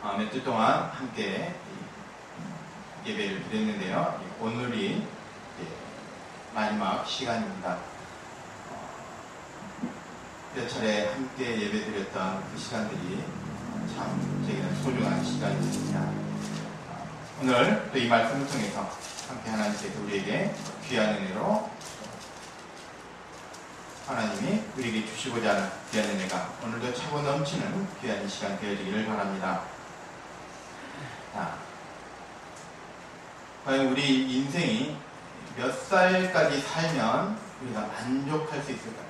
몇 주 동안 함께 예배를 드렸는데요. 오늘이 마지막 시간입니다. 몇 차례 함께 예배 드렸던 그 시간들이 참 제게는 소중한 시간이었습니다. 오늘 또 이 말씀을 통해서 함께 하나님께서 우리에게 귀한 은혜로 하나님이 우리에게 주시고자 하는 귀한 은혜가 오늘도 차고 넘치는 귀한 시간 되어지기를 바랍니다. 과연 우리 인생이 몇 살까지 살면 우리가 만족할 수 있을까요?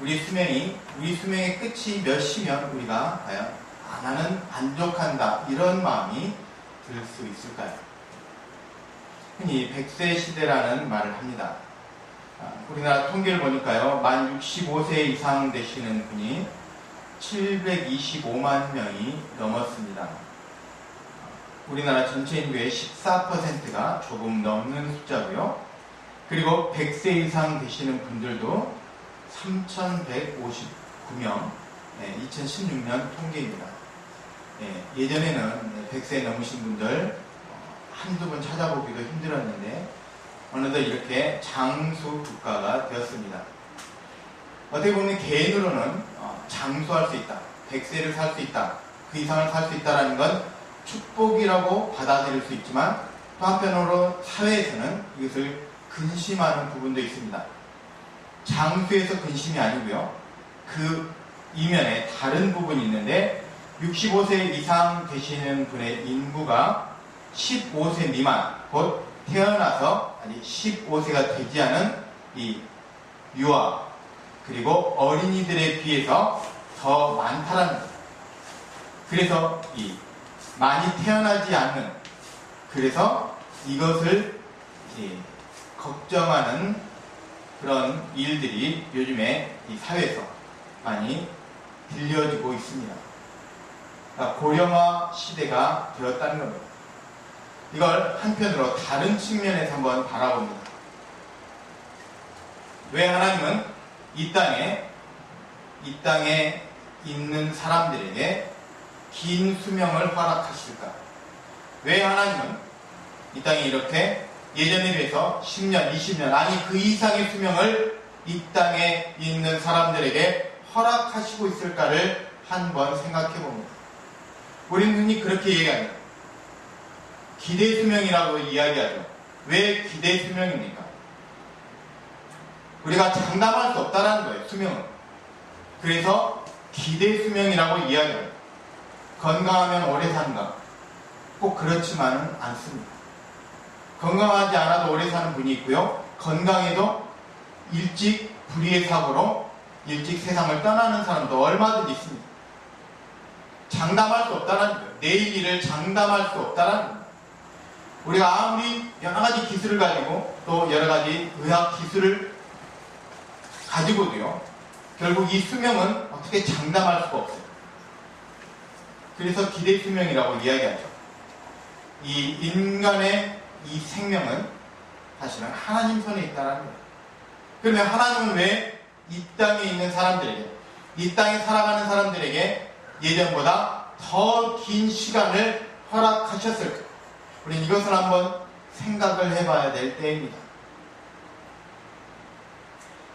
우리 수명의 끝이 몇 시면 우리가 과연 나는 만족한다 이런 마음이 들 수 있을까요? 흔히 100세 시대라는 말을 합니다. 우리나라 통계를 보니까요, 만 65세 이상 되시는 분이 725만 명이 넘었습니다. 우리나라 전체 인구의 14%가 조금 넘는 숫자고요. 그리고 100세 이상 되시는 분들도 3,159명, 2016년 통계입니다. 예전에는 100세 넘으신 분들 한두 번 찾아보기도 힘들었는데 어느덧 이렇게 장수 국가가 되었습니다. 어떻게 보면 개인으로는 장수할 수 있다, 100세를 살 수 있다, 그 이상을 살 수 있다는 건 축복이라고 받아들일 수 있지만 또 한편으로 사회에서는 이것을 근심하는 부분도 있습니다. 장수에서 근심이 아니고요, 그 이면에 다른 부분이 있는데 65세 이상 되시는 분의 인구가 15세 미만, 곧 태어나서 아직 15세가 되지 않은 이 유아 그리고 어린이들에 비해서 더 많다라는 거예요. 그래서 많이 태어나지 않는, 그래서 이것을 걱정하는 그런 일들이 요즘에 이 사회에서 많이 들려지고 있습니다. 그러니까 고령화 시대가 되었다는 겁니다. 이걸 한편으로 다른 측면에서 한번 바라봅니다. 왜 하나님은 이 땅에 있는 사람들에게 긴 수명을 허락하실까? 왜 하나님은 이 땅에 이렇게 예전에 비해서 10년, 20년, 아니 그 이상의 수명을 이 땅에 있는 사람들에게 허락하시고 있을까를 한번 생각해 봅니다. 우리는 흔히 그렇게 얘기합니다. 기대 수명이라고 이야기하죠. 왜 기대 수명입니까? 우리가 장담할 수 없다는 거예요, 수명은. 그래서 기대 수명이라고 이야기합니다. 건강하면 오래 산다. 꼭 그렇지만은 않습니다. 건강하지 않아도 오래 사는 분이 있고요, 건강해도 일찍 불의의 사고로 일찍 세상을 떠나는 사람도 얼마든지 있습니다. 장담할 수 없다는 거예요. 내일 일을 장담할 수 없다는 거예요. 우리가 아무리 여러 가지 기술을 가지고 또 여러 가지 의학 기술을 가지고도요, 결국 이 수명은 어떻게 장담할 수가 없어요. 그래서 기대 수명이라고 이야기하죠. 이 인간의 이 생명은 사실은 하나님 손에 있다는 거예요. 그러면 하나님은 왜 이 땅에 있는 사람들에게, 이 땅에 살아가는 사람들에게 예전보다 더 긴 시간을 허락하셨을까? 우리는 이것을 한번 생각을 해봐야 될 때입니다.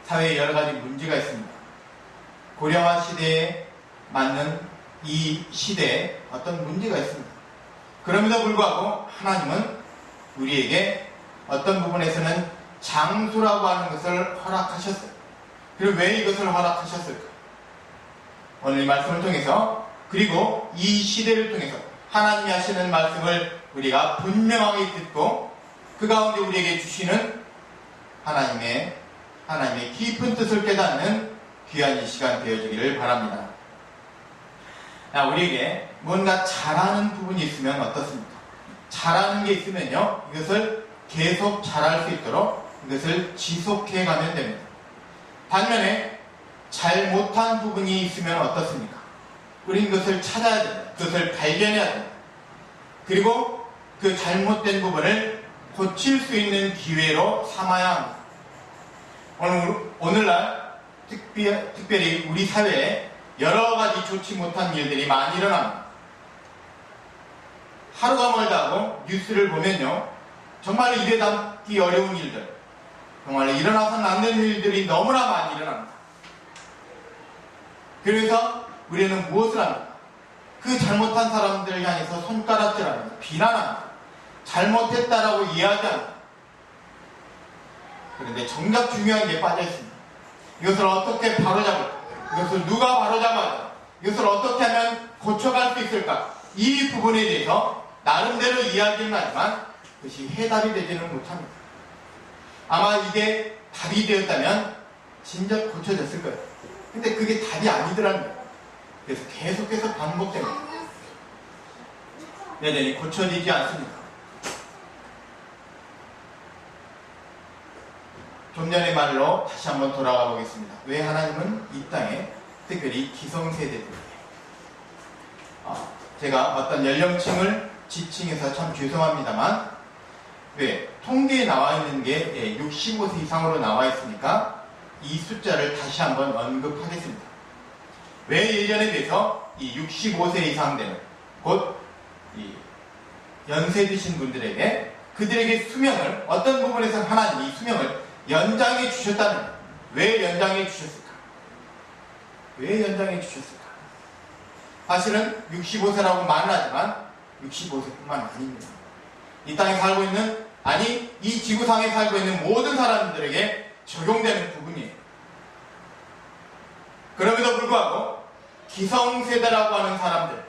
사회에 여러 가지 문제가 있습니다. 고령화 시대에 맞는 이 시대에 어떤 문제가 있습니다. 그럼에도 불구하고 하나님은 우리에게 어떤 부분에서는 장수라고 하는 것을 허락하셨어요. 그리고 왜 이것을 허락하셨을까? 오늘 이 말씀을 통해서, 그리고 이 시대를 통해서 하나님이 하시는 말씀을 우리가 분명하게 듣고 그 가운데 우리에게 주시는 하나님의 깊은 뜻을 깨닫는 귀한 이 시간 되어지기를 바랍니다. 우리에게 뭔가 잘하는 부분이 있으면 어떻습니까? 잘하는 게 있으면요, 이것을 계속 잘할 수 있도록 이것을 지속해 가면 됩니다. 반면에 잘 못한 부분이 있으면 어떻습니까? 우리는 그것을 찾아야 됩니다. 그것을 발견해야 됩니다. 그리고 그 잘못된 부분을 고칠 수 있는 기회로 삼아야 합니다. 오늘날 특별히 우리 사회에 여러 가지 좋지 못한 일들이 많이 일어납니다. 하루가 멀다 하고 뉴스를 보면요, 정말 입에 담기 어려운 일들, 정말 일어나서는 안 되는 일들이 너무나 많이 일어납니다. 그래서 우리는 무엇을 합니까? 그 잘못한 사람들을 향해서 손가락질합니다. 비난합니다. 잘못했다라고 이야기합니다. 그런데 정작 중요한 게 빠져 있습니다. 이것을 어떻게 바로잡을까? 이것을 누가 바로잡아야? 이것을 어떻게 하면 고쳐갈 수 있을까? 이 부분에 대해서 나름대로 이야기는 하지만 그것이 해답이 되지는 못합니다. 아마 이게 답이 되었다면 진작 고쳐졌을 거예요. 근데 그게 답이 아니더라는 거예요. 그래서 계속해서 반복됩니다. 여전히 고쳐지지 않습니다. 좀 전의 말로 다시 한번 돌아가 보겠습니다. 왜 하나님은 이 땅에 특별히 기성세대들에게 제가 어떤 연령층을 지칭해서 참 죄송합니다만, 왜 통계에 나와 있는 게 65세 이상으로 나와 있으니까 이 숫자를 다시 한번 언급하겠습니다. 왜 예전에 비해서 이 65세 이상 되는 곧 이 연세 드신 분들에게 그들에게 수명을 어떤 부분에서 하나님이 이 수명을 연장해 주셨다는 거예요. 왜 연장해 주셨을까? 왜 연장해 주셨을까? 사실은 65세라고 말은 하지만 65세뿐만 아닙니다. 이 땅에 살고 있는, 아니 이 지구상에 살고 있는 모든 사람들에게 적용되는 부분이에요. 그럼에도 불구하고 기성세대라고 하는 사람들,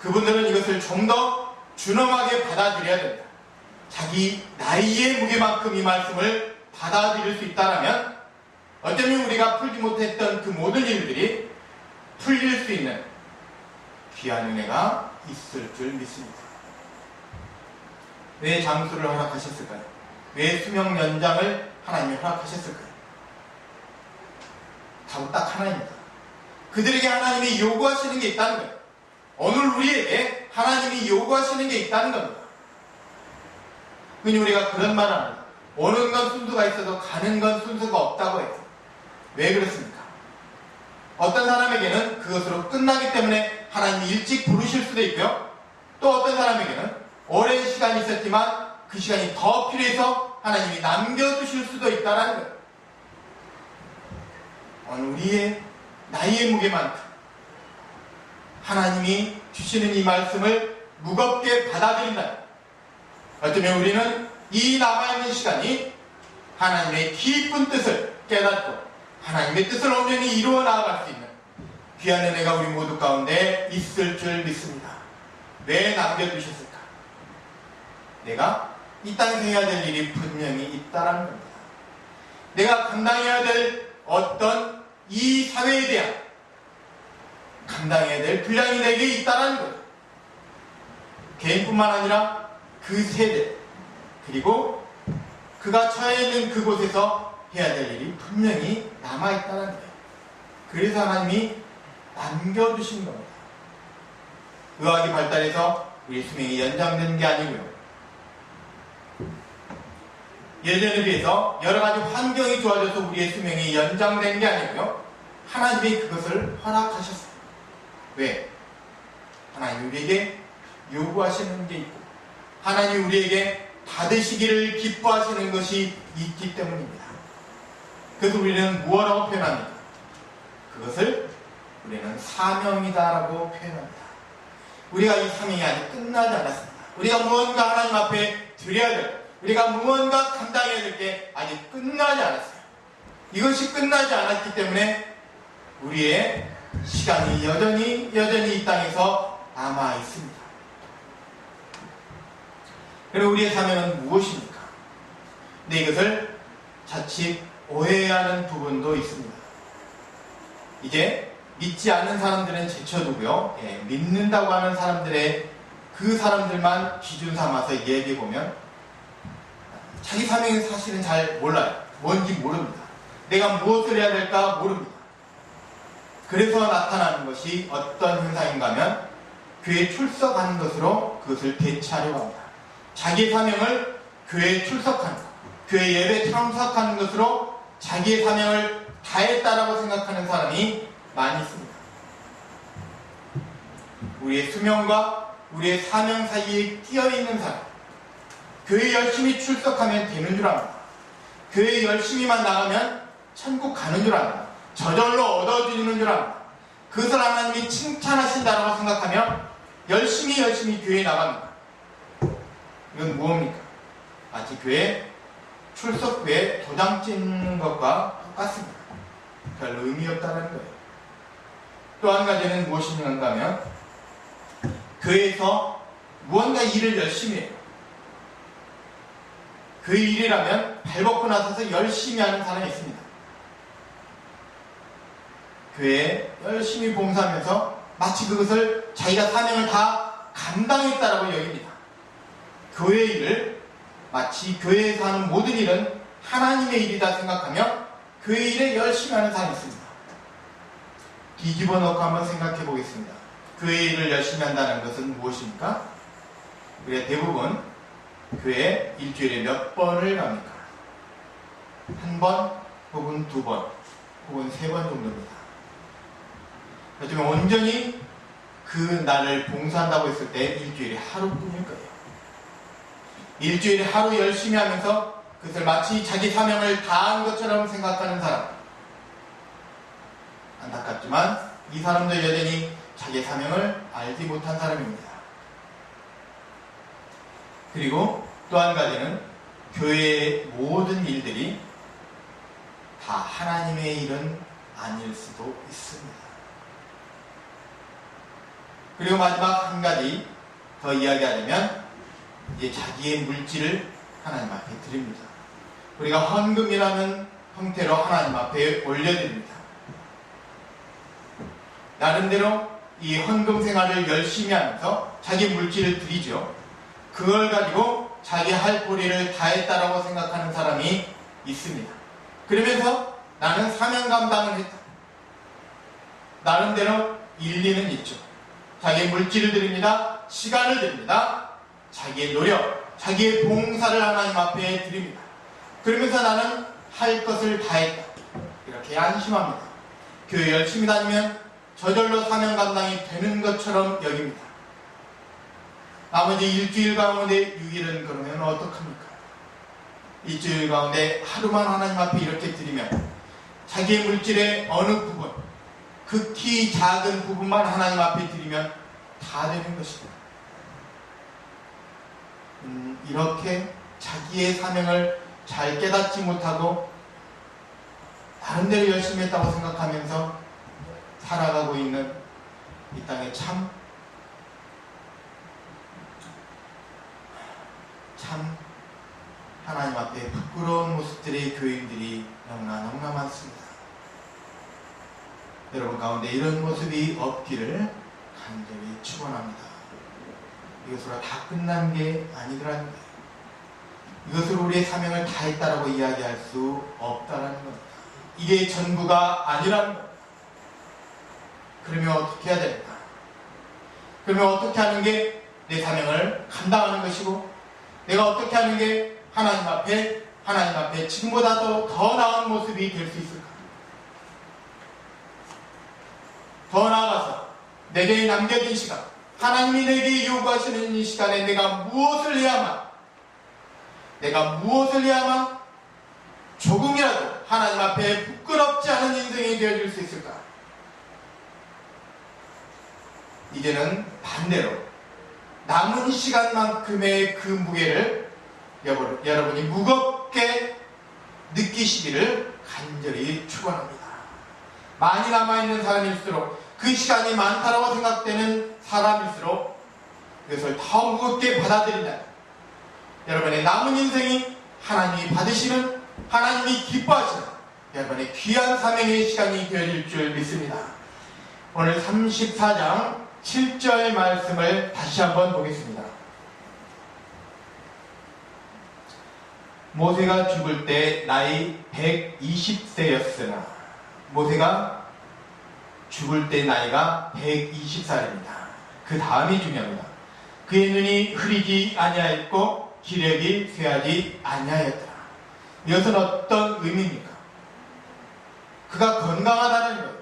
그분들은 이것을 좀 더 준엄하게 받아들여야 됩니다. 자기 나이의 무게만큼 이 말씀을 받아들일 수 있다면 어쩌면 우리가 풀지 못했던 그 모든 일들이 풀릴 수 있는 귀한 은혜가 있을 줄 믿습니다. 왜 장수를 허락하셨을까요? 왜 수명 연장을 하나님이 허락하셨을까요? 답은 딱 하나입니다. 그들에게 하나님이 요구하시는 게 있다는 거예요. 오늘 우리에게 하나님이 요구하시는 게 있다는 겁니다. 흔히 우리가 그런 말을 합니다. 오는 건 순서가 있어도 가는 건 순서가 없다고 해요. 왜 그렇습니까? 어떤 사람에게는 그것으로 끝나기 때문에 하나님이 일찍 부르실 수도 있고요. 또 어떤 사람에게는 오랜 시간이 있었지만 그 시간이 더 필요해서 하나님이 남겨두실 수도 있다는 거예요. 오늘 우리의 나이의 무게만큼 하나님이 주시는 이 말씀을 무겁게 받아들인다. 어쩌면 우리는 이 남아있는 시간이 하나님의 깊은 뜻을 깨닫고 하나님의 뜻을 온전히 이루어 나아갈 수 있는 귀한 은혜가 우리 모두 가운데 있을 줄 믿습니다. 왜 남겨두셨을까? 내가 이 땅에서 해야 될 일이 분명히 있다라는 겁니다. 내가 감당해야 될 어떤 이 사회에 대한 감당해야 될 분량이 내게 있다라는 거예요. 개인뿐만 아니라 그 세대, 그리고 그가 처해 있는 그곳에서 해야 될 일이 분명히 남아있다는 거예요. 그래서 하나님이 남겨두신 겁니다. 의학이 발달해서 우리 수명이 연장되는 게 아니고요. 예전에 비해서 여러 가지 환경이 좋아져서 우리의 수명이 연장된 게 아니고요. 하나님이 그것을 허락하셨어요. 왜? 하나님 우리에게 요구하시는 게 있고 하나님 우리에게 받으시기를 기뻐하시는 것이 있기 때문입니다. 그래서 우리는 무엇라고 표현합니까? 그것을 우리는 사명이다라고 표현합니다. 우리가 이 사명이 아직 끝나지 않았습니다. 우리가 무언가 하나님 앞에 드려야 될, 우리가 무언가 감당해야 될 게 아직 끝나지 않았어요. 이것이 끝나지 않았기 때문에 우리의 시간이 여전히 이 땅에서 남아 있습니다. 그리고 우리의 사명은 무엇입니까? 근데 이것을 자칫 오해하는 부분도 있습니다. 이제 믿지 않는 사람들은 제쳐두고요. 믿는다고 하는 사람들의 그 사람들만 기준 삼아서 얘기해보면 자기 사명이 사실은 잘 몰라요. 뭔지 모릅니다. 내가 무엇을 해야 될까 모릅니다. 그래서 나타나는 것이 어떤 현상인가 하면 교회에 출석하는 것으로 그것을 대체하려고 합니다. 자기의 사명을 교회에 출석하는 것, 교회 예배 참석하는 것으로 자기의 사명을 다했다라고 생각하는 사람이 많이 있습니다. 우리의 수명과 우리의 사명 사이에 끼어있는 사람, 교회 열심히 출석하면 되는 줄 압니다. 교회 열심히만 나가면 천국 가는 줄 압니다. 저절로 얻어지는 줄 압니다. 그것을 하나님이 칭찬하신다라고 생각하며 열심히 교회에 나갑니다. 이건 무엇입니까? 마치 교회 출석부에 도장 찍는 것과 똑같습니다. 별로 의미 없다는 거예요. 또 한 가지는 무엇인가 하면 교회에서 무언가 일을 열심히 해요. 그 일이라면 발벗고 나서서 열심히 하는 사람이 있습니다. 교회에 열심히 봉사하면서 마치 그것을 자기가 사명을 다 감당했다라고 여깁니다. 교회 일을 마치 교회에서 하는 모든 일은 하나님의 일이다 생각하며 교회 일에 열심히 하는 사람이 있습니다. 뒤집어 놓고 한번 생각해 보겠습니다. 교회 일을 열심히 한다는 것은 무엇입니까? 우리가 대부분 교회 일주일에 몇 번을 갑니까? 한 번 혹은 두 번 혹은 세 번 정도입니다. 하지만 온전히 그 날을 봉사한다고 했을 때 일주일에 하루뿐일 거예요. 일주일에 하루 열심히 하면서 그것을 마치 자기 사명을 다한 것처럼 생각하는 사람, 안타깝지만 이 사람도 여전히 자기 사명을 알지 못한 사람입니다. 그리고 또 한 가지는 교회의 모든 일들이 다 하나님의 일은 아닐 수도 있습니다. 그리고 마지막 한 가지 더 이야기하자면 이제 자기의 물질을 하나님 앞에 드립니다. 우리가 헌금이라는 형태로 하나님 앞에 올려드립니다. 나름대로 이 헌금 생활을 열심히 하면서 자기 물질을 드리죠. 그걸 가지고 자기 할 도리를 다했다라고 생각하는 사람이 있습니다. 그러면서 나는 사명 감당을 했다. 나름대로 일리는 있죠. 자기의 물질을 드립니다. 시간을 드립니다. 자기의 노력, 자기의 봉사를 하나님 앞에 드립니다. 그러면서 나는 할 것을 다했다. 이렇게 안심합니다. 교회 열심히 다니면 저절로 사명 감당이 되는 것처럼 여깁니다. 나머지 일주일 가운데 6일은 그러면 어떡합니까? 일주일 가운데 하루만 하나님 앞에 이렇게 드리면 자기의 물질의 어느 부분, 극히 작은 부분만 하나님 앞에 드리면 다 되는 것입니다. 이렇게 자기의 사명을 잘 깨닫지 못하고 나름대로 열심히 했다고 생각하면서 살아가고 있는 이 땅에 참 하나님 앞에 부끄러운 모습들의 교인들이 너무나 많습니다. 여러분 가운데 이런 모습이 없기를 간절히 축원합니다. 이것으로 다 끝난 게 아니더라는 거예요. 이것으로 우리의 사명을 다했다라고 이야기할 수 없다라는 겁니다. 이게 전부가 아니라는 겁니다. 그러면 어떻게 해야 됩니까? 그러면 어떻게 하는 게 내 사명을 감당하는 것이고, 내가 어떻게 하는 게 하나님 앞에 지금보다 더 나은 모습이 될 수 있을까? 더 나아가서 내게 남겨진 시간, 하나님이 내게 요구하시는 이 시간에 내가 무엇을 해야만 조금이라도 하나님 앞에 부끄럽지 않은 인생이 되어줄 수 있을까? 이제는 반대로 남은 시간만큼의 그 무게를 여러분이 무겁게 느끼시기를 간절히 축원합니다. 많이 남아있는 사람일수록, 그 시간이 많다라고 생각되는 사람일수록 그것을 더 무겁게 받아들인다. 여러분의 남은 인생이 하나님이 받으시는, 하나님이 기뻐하시는 여러분의 귀한 사명의 시간이 되어질 줄 믿습니다. 오늘 34장 7절 말씀을 다시 한번 보겠습니다. 모세가 죽을 때 나이 120세였으나, 모세가 죽을 때 나이가 120살입니다. 그 다음이 중요합니다. 그의 눈이 흐리지 아니하였고 기력이 쇠하지 아니하였더라. 이것은 어떤 의미입니까? 그가 건강하다는 거예요.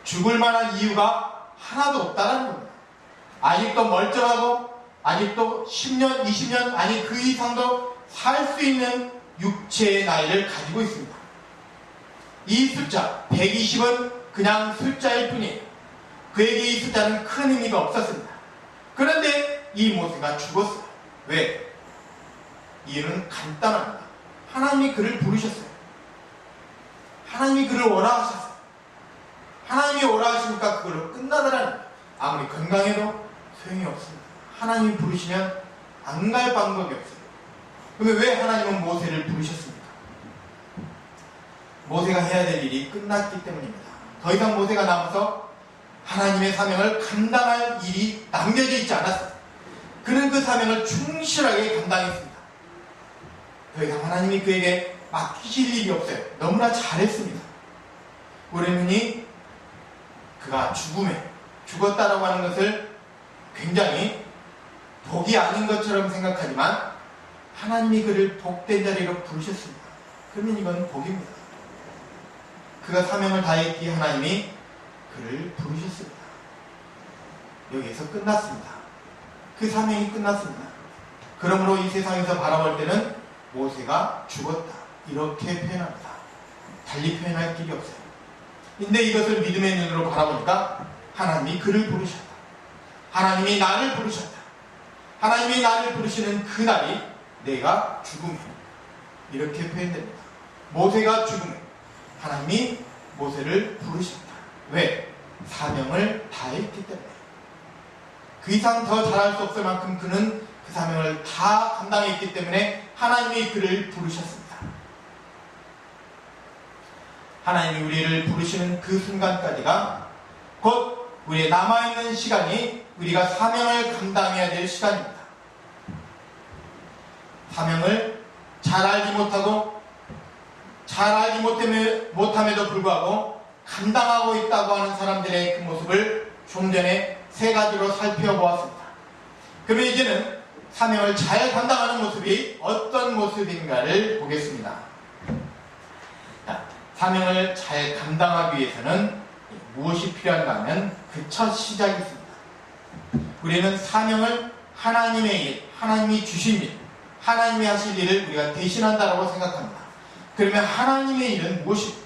죽을 만한 이유가 하나도 없다는 겁니다. 아직도 멀쩡하고 아직도 10년, 20년 아니 그 이상도 살 수 있는 육체의 나이를 가지고 있습니다. 이 숫자 120은 그냥 숫자일 뿐이에요. 그에게 이 숫자는 큰 의미가 없었습니다. 그런데 이 모세가 죽었어요. 왜? 이유는 간단합니다. 하나님이 그를 부르셨어요. 하나님이 그를 원하셨어요. 하나님이 원하시니까 그걸로 끝나더라는 거예요. 아무리 건강해도 소용이 없습니다. 하나님이 부르시면 안 갈 방법이 없어요. 그러면 왜 하나님은 모세를 부르셨습니까? 모세가 해야 될 일이 끝났기 때문입니다. 더 이상 모세가 남아서 하나님의 사명을 감당할 일이 남겨져 있지 않았어요. 그는 그 사명을 충실하게 감당했습니다. 더 이상 하나님이 그에게 맡기실 일이 없어요. 너무나 잘했습니다. 우리는 그가 죽었다라고 하는 것을 굉장히 복이 아닌 것처럼 생각하지만 하나님이 그를 복된 자리로 부르셨습니다. 그러면 이건 복입니다. 그가 사명을 다했기에 하나님이 그를 부르셨습니다. 여기에서 끝났습니다. 그 사명이 끝났습니다. 그러므로 이 세상에서 바라볼 때는 모세가 죽었다 이렇게 표현합니다. 달리 표현할 길이 없어요. 근데 이것을 믿음의 눈으로 바라보니까 하나님이 그를 부르셨다. 하나님이 나를 부르셨다. 하나님이 나를 부르시는 그날이 내가 죽음에 이렇게 표현됩니다. 모세가 죽음에 하나님이 모세를 부르셨다. 왜? 사명을 다했기 때문에. 그 이상 더 잘할 수 없을 만큼 그는 그 사명을 다 감당했기 때문에 하나님이 그를 부르셨습니다. 하나님이 우리를 부르시는 그 순간까지가 곧 우리의 남아있는 시간이 우리가 사명을 감당해야 될 시간입니다. 사명을 잘 알지 못하고 잘 알지 못함에도 불구하고 감당하고 있다고 하는 사람들의 그 모습을 좀 전에 세 가지로 살펴보았습니다. 그러면 이제는 사명을 잘 감당하는 모습이 어떤 모습인가를 보겠습니다. 자, 사명을 잘 감당하기 위해서는 무엇이 필요한가 하면 그 첫 시작이 있습니다. 우리는 사명을 하나님의 일, 하나님이 주신 일, 하나님이 하실 일을 우리가 대신한다고 생각합니다. 그러면 하나님의 일은 무엇입니까?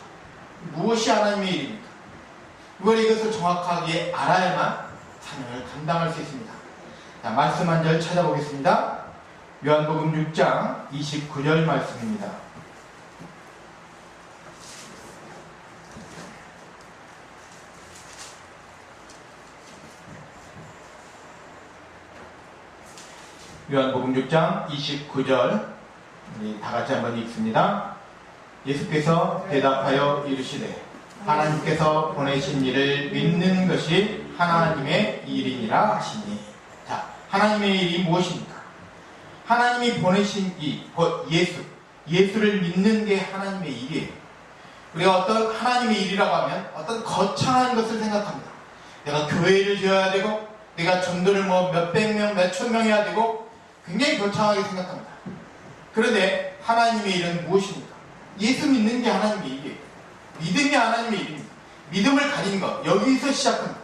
무엇이 하나님의 일입니까? 이것을 정확하게 알아야만 사명을 감당할 수 있습니다. 자, 말씀 한 절 찾아보겠습니다. 요한복음 6장 29절 말씀입니다. 요한복음 6장 29절 다 같이 한번 읽습니다. 예수께서 대답하여 이르시되 하나님께서 보내신 이를 믿는 것이 하나님의 일이니라 하시니. 자, 하나님의 일이 무엇입니까? 하나님이 보내신 이, 곧 예수를 믿는 게 하나님의 일이에요. 우리가 어떤 하나님의 일이라고 하면 어떤 거창한 것을 생각합니다. 내가 교회를 지어야 되고 내가 전도를 몇백 명, 몇천 명 해야 되고 굉장히 거창하게 생각합니다. 그런데 하나님의 일은 무엇입니까? 예수 믿는 게 하나님의 일이에요. 믿음이 하나님의 일입니다. 믿음을 가진 것, 여기서 시작합니다.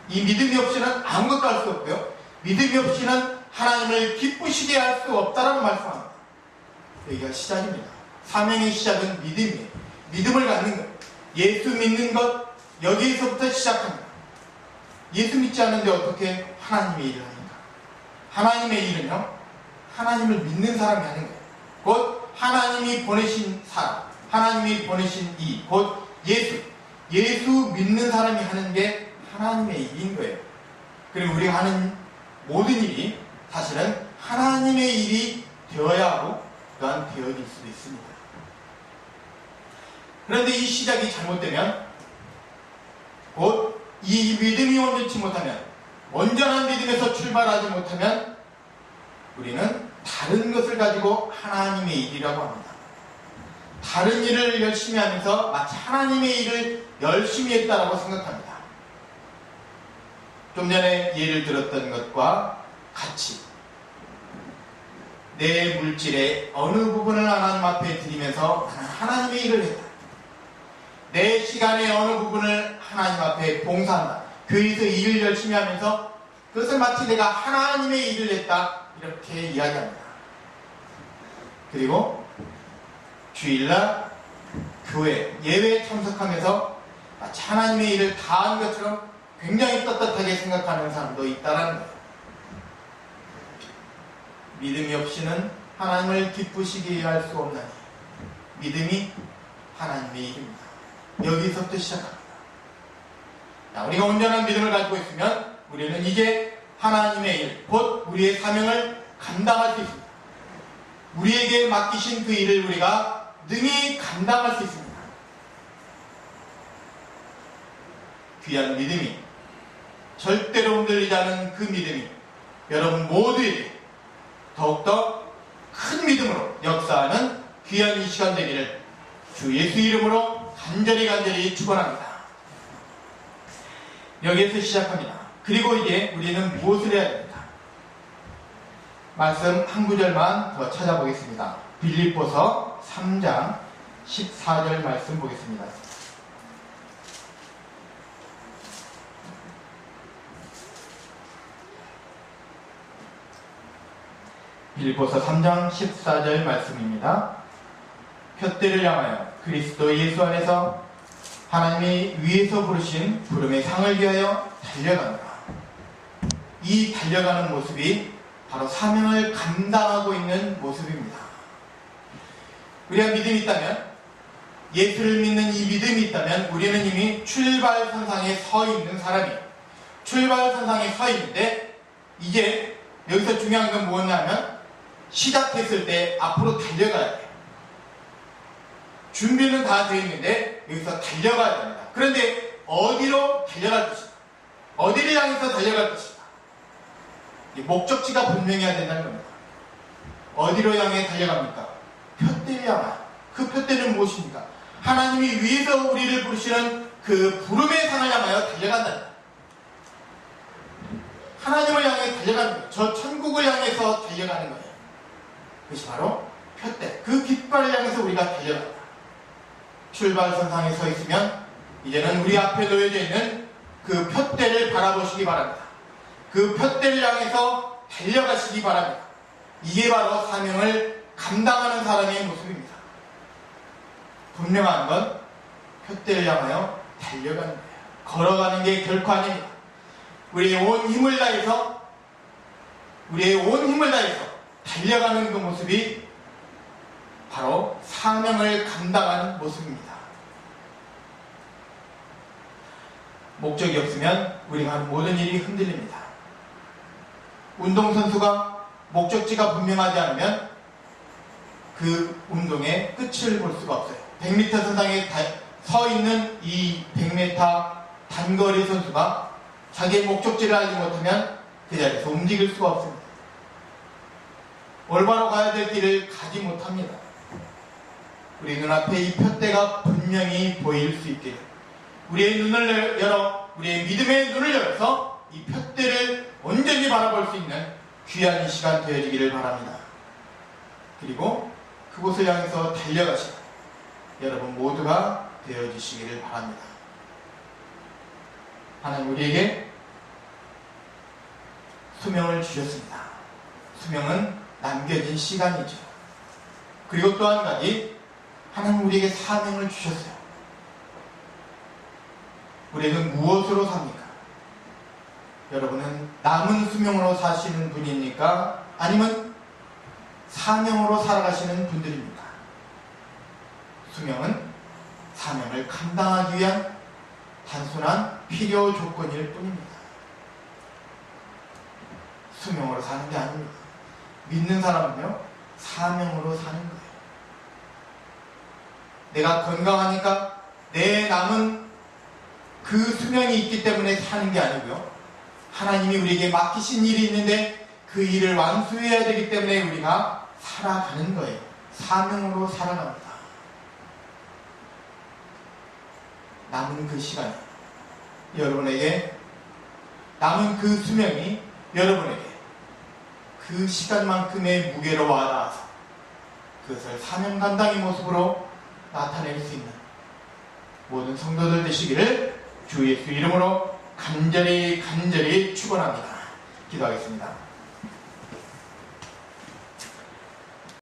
이 믿음이 없이는 아무것도 할 수 없고요. 믿음이 없이는 하나님을 기쁘시게 할 수 없다라고 말씀합니다. 여기가 시작입니다. 사명의 시작은 믿음이에요. 믿음을 갖는 것, 예수 믿는 것, 여기에서부터 시작합니다. 예수 믿지 않는데 어떻게 하나님의 일을 합니까? 하나님의 일은요, 하나님을 믿는 사람이 하는 거예요. 곧 하나님이 보내신 사람, 하나님이 보내신 이, 곧 예수 믿는 사람이 하는 게 하나님의 일인 거예요. 그리고 우리가 하는 모든 일이 사실은 하나님의 일이 되어야 하고 또한 되어질 수도 있습니다. 그런데 이 시작이 잘못되면, 곧 이 믿음이 온전치 못하면, 온전한 믿음에서 출발하지 못하면 우리는 다른 것을 가지고 하나님의 일이라고 합니다. 다른 일을 열심히 하면서 마치 하나님의 일을 열심히 했다라고 생각합니다. 좀 전에 예를 들었던 것과 같이 내 물질의 어느 부분을 하나님 앞에 드리면서 하나님의 일을 했다. 내 시간의 어느 부분을 하나님 앞에 봉사한다. 교회에서 일을 열심히 하면서 그것을 마치 내가 하나님의 일을 했다 이렇게 이야기합니다. 그리고 주일날 교회 예배에 참석하면서 마치 하나님의 일을 다한 것처럼 굉장히 떳떳하게 생각하는 사람도 있다는 거예요. 믿음이 없이는 하나님을 기쁘시게 할 수 없나니 믿음이 하나님의 일입니다. 여기서부터 시작합니다. 자, 우리가 온전한 믿음을 가지고 있으면 우리는 이제 하나님의 일, 곧 우리의 사명을 감당할 수 있습니다. 우리에게 맡기신 그 일을 우리가 능히 감당할 수 있습니다. 귀한 믿음이, 절대로 흔들리지 않은 그 믿음이 여러분 모두에게 더욱더 큰 믿음으로 역사하는 귀한 이 시간 되기를 주 예수 이름으로 간절히 축원합니다. 여기에서 시작합니다. 그리고 이제 우리는 무엇을 해야 됩니까? 말씀 한 구절만 더 찾아보겠습니다. 빌립보서 3장 14절 말씀 보겠습니다. 빌립보서 3장 14절 말씀입니다. 푯대를 향하여 그리스도 예수 안에서 하나님이 위에서 부르신 부름의 상을 위하여 달려간다. 이 달려가는 모습이 바로 사명을 감당하고 있는 모습입니다. 우리가 믿음이 있다면, 예수를 믿는 이 믿음이 있다면 우리는 이미 출발선상에 서 있는 사람이에요. 출발선상에 서 있는데 이제 여기서 중요한 건 뭐냐면 시작했을 때 앞으로 달려가야 돼요. 준비는 다 되어 있는데 여기서 달려가야 됩니다. 그런데 어디로 달려갈 것인가? 어디를 향해서 달려갈 것인가? 목적지가 분명해야 된다는 겁니다. 어디로 향해 달려갑니까? 푯대를 향하여. 그 푯대는 무엇입니까? 하나님이 위에서 우리를 부르시는 그 부름의 상을 향하여 달려간다는 거예요. 하나님을 향해 달려가는 거예요. 저 천국을 향해서 달려가는 거예요. 그것이 바로 푯대, 그 깃발을 향해서 우리가 달려간다. 출발선상에 서 있으면 이제는 우리 앞에 놓여져 있는 그 푯대를 바라보시기 바랍니다. 그 푯대를 향해서 달려가시기 바랍니다. 이게 바로 사명을 감당하는 사람의 모습입니다. 분명한 건 푯대를 향하여 달려가는 거예요. 걸어가는 게 결코 아닙니다. 우리의 온 힘을 다해서 달려가는 그 모습이 바로 사명을 감당하는 모습입니다. 목적이 없으면 우리가 하는 모든 일이 흔들립니다. 운동선수가 목적지가 분명하지 않으면 그 운동의 끝을 볼 수가 없어요. 100m 선상에 서 있는 이 100m 단거리 선수가 자기의 목적지를 알지 못하면 그 자리에서 움직일 수가 없습니다. 올바로 가야 될 길을 가지 못합니다. 우리 눈앞에 이 푯대가 분명히 보일 수 있게 우리의 눈을 열어, 우리의 믿음의 눈을 열어서 이 푯대를 온전히 바라볼 수 있는 귀한 이 시간 되어지기를 바랍니다. 그리고 그곳을 향해서 달려가시는 여러분 모두가 되어주시기를 바랍니다. 하나님 우리에게 수명을 주셨습니다. 수명은 남겨진 시간이죠. 그리고 또 한 가지, 하나님 우리에게 사명을 주셨어요. 우리는 무엇으로 삽니까? 여러분은 남은 수명으로 사시는 분입니까? 아니면 사명으로 살아가시는 분들입니까? 수명은 사명을 감당하기 위한 단순한 필요 조건일 뿐입니다. 수명으로 사는 게 아닙니다. 믿는 사람은요, 사명으로 사는 거예요. 내가 건강하니까 내 남은 그 수명이 있기 때문에 사는 게 아니고요. 하나님이 우리에게 맡기신 일이 있는데 그 일을 완수해야 되기 때문에 우리가 살아가는 거예요. 사명으로 살아갑니다. 남은 그 시간이 여러분에게, 남은 그 수명이 여러분에게 그 시간만큼의 무게로 와닿아서 그것을 사명 감당의 모습으로 나타낼 수 있는 모든 성도들 되시기를 주 예수 이름으로 간절히 축원합니다. 기도하겠습니다.